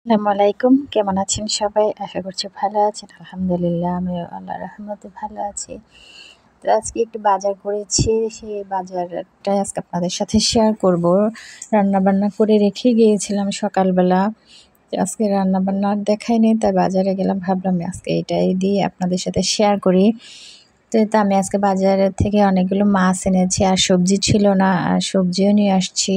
আসসালামু আলাইকুম, কেমন আছেন সবাই? আশা করছি ভালো আছেন। আলহামদুলিল্লাহ আমিও আল্লাহর রহমতে ভালো আছি। তো আজকে একটু বাজার করেছি, সেই বাজারটাই আজকে আপনাদের সাথে শেয়ার করব। রান্নাবান্না করে রেখে গিয়েছিলাম সকালবেলা। তো আজকে রান্নাবান্না আর দেখাইনি, তাই বাজারে গেলাম, ভাবলাম আজকে এটাই দিয়ে আপনাদের সাথে শেয়ার করি। তো এই তো আমি আজকে বাজারের থেকে অনেকগুলো মাছ এনেছি, আর সবজি ছিল না, আর সবজিও নিয়ে আসছি।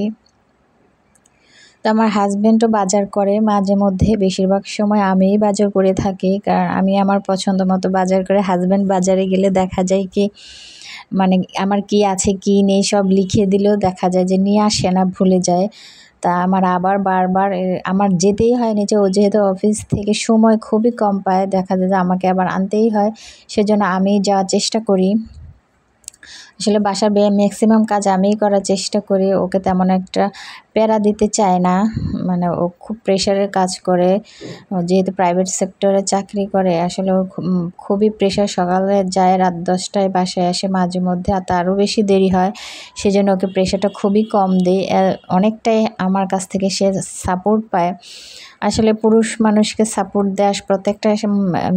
তো আমার হাজব্যান্ডও বাজার করে মাঝে মধ্যে, বেশিরভাগ সময় আমিই বাজার করে থাকি, কারণ আমি আমার পছন্দ মতো বাজার করে। হাজব্যান্ড বাজারে গেলে দেখা যায় কি, মানে আমার কি আছে কি নেই সব লিখে দিলেও দেখা যায় যে নিয়ে আসে না, ভুলে যায়। তা আমার আবার বারবার আমার যেতেই হয় নিচে। ও যেহেতু অফিস থেকে সময় খুবই কম পায়, দেখা যায় যে আমাকে আবার আনতেই হয়, সেজন্য আমিই যাওয়ার চেষ্টা করি। আসলে বাসার ম্যাক্সিমাম কাজ আমিই করার চেষ্টা করি। ওকে তেমন একটা প্যারা দিতে চায় না, মানে ও খুব প্রেশারের কাজ করে। ও যেহেতু প্রাইভেট সেক্টরে চাকরি করে, আসলে ওর খুবই প্রেশার। সকালে যায়, রাত 10টায় বাসায় আসে মাঝে মধ্যে, আর তারও বেশি দেরি হয়। সেজন্য ওকে প্রেশারটা খুবই কম দিই। অনেকটাই আমার কাছ থেকে সে সাপোর্ট পায়। আসলে পুরুষ মানুষকে সাপোর্ট দেওয়া প্রত্যেকটা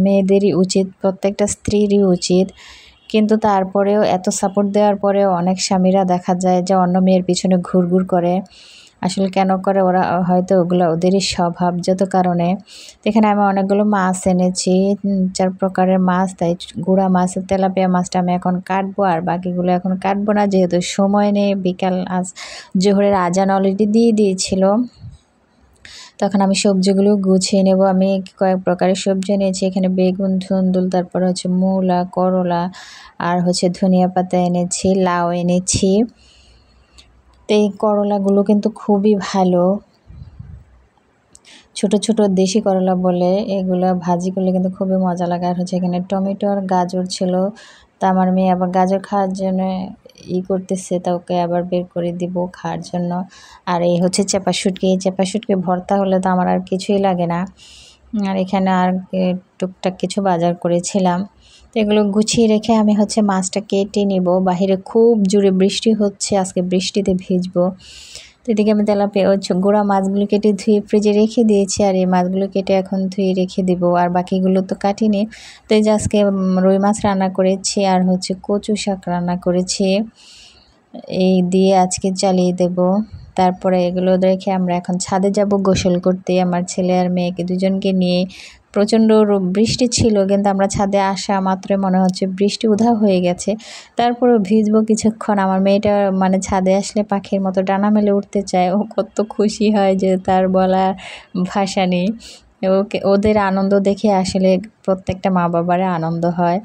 মেয়েদেরই উচিত, প্রত্যেকটা স্ত্রীরই উচিত। কিন্তু তারপরেও এত সাপোর্ট দেওয়ার পরেও অনেক স্বামীরা দেখা যায় যে অন্য মেয়ের পিছনে ঘুরঘুর করে। আসলে কেন করে ওরা, হয়তো ওগুলো ওদেরই স্বভাবজাত কারণে। তো এখানে আমি অনেকগুলো মাছ এনেছি, 4 প্রকারের মাছ। তাই গুঁড়া মাছ, তেলাপিয়া মাছটা আমি এখন কাটবো, আর বাকিগুলো এখন কাটবো না, যেহেতু সময় নেই। বিকাল জোহরের আজান অলরেডি দিয়ে দিয়েছিল। তখন আমি সবজিগুলো গুছিয়ে নেব। আমি কয়েক প্রকারের সবজি এনেছি, এখানে বেগুন, ধুন্দুল, তারপর হচ্ছে মূলা, করলা, আর হচ্ছে ধনিয়া পাতা এনেছি, লাউ এনেছি। তো এই করলাগুলো কিন্তু খুবই ভালো, ছোট ছোট দেশি করলা বলে, এগুলো ভাজি করলে কিন্তু খুবই মজা লাগে। আর হচ্ছে এখানে টমেটো আর গাজর ছিল, তা আমার মেয়ে আবার গাজর খাওয়ার জন্য করতেছে, তা ওকে আবার বের করে দিব খাওয়ার জন্য। আর এই হচ্ছে চাপা শুটকি, এই চাপা শুটকি ভর্তা হলে তো আমার আর কিছুই লাগে না। আর এখানে আর টুকটাক কিছু বাজার করেছিলাম। তো এগুলো গুছিয়ে রেখে আমি হচ্ছে মাছটা কেটে নিব। বাহিরে খুব জোরে বৃষ্টি হচ্ছে, আজকে বৃষ্টিতে ভিজবো। তো এদিকে আমি তেলাপিয়া গুঁড়া মাছগুলো কেটে ধুয়ে ফ্রিজে রেখে দিয়েছি, আর এই মাছগুলো কেটে এখন ধুয়ে রেখে দিব, আর বাকিগুলো তো কাটিনি। তো এই যে আজকে রুই মাছ রান্না করেছি, আর হচ্ছে কচু শাক রান্না করেছি, এই দিয়ে আজকে চালিয়ে দেব। তারপরে এগুলো রেখে আমরা এখন ছাদে যাব গোসল করতে, আমার ছেলে আর মেয়েকে দুজনকে নিয়ে। প্রচণ্ড বৃষ্টি ছিল, কিন্তু আমরা ছাদে আসা মাত্রই মনে হচ্ছে বৃষ্টি উধাও হয়ে গেছে। তারপরেও ভিজবো কিছুক্ষণ। আমার মেয়েটা মানে ছাদে আসলে পাখির মতো ডানা মেলে উঠতে চায়, ও কত খুশি হয় যে তার বলার ভাষা নেই। ওদের আনন্দ দেখে আসলে প্রত্যেকটা মা বাবারই আনন্দ হয়।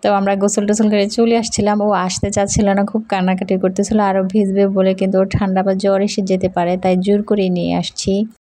তো আমরা গোসল টোসল করে চলে আসছিলাম, ও আসতে চাচ্ছিল না, খুব কান্নাকাটি করতেছিল আরও ভিজবে বলে, কিন্তু ওর ঠান্ডা বা জ্বর এসে যেতে পারে, তাই জোর করে নিয়ে আসছি।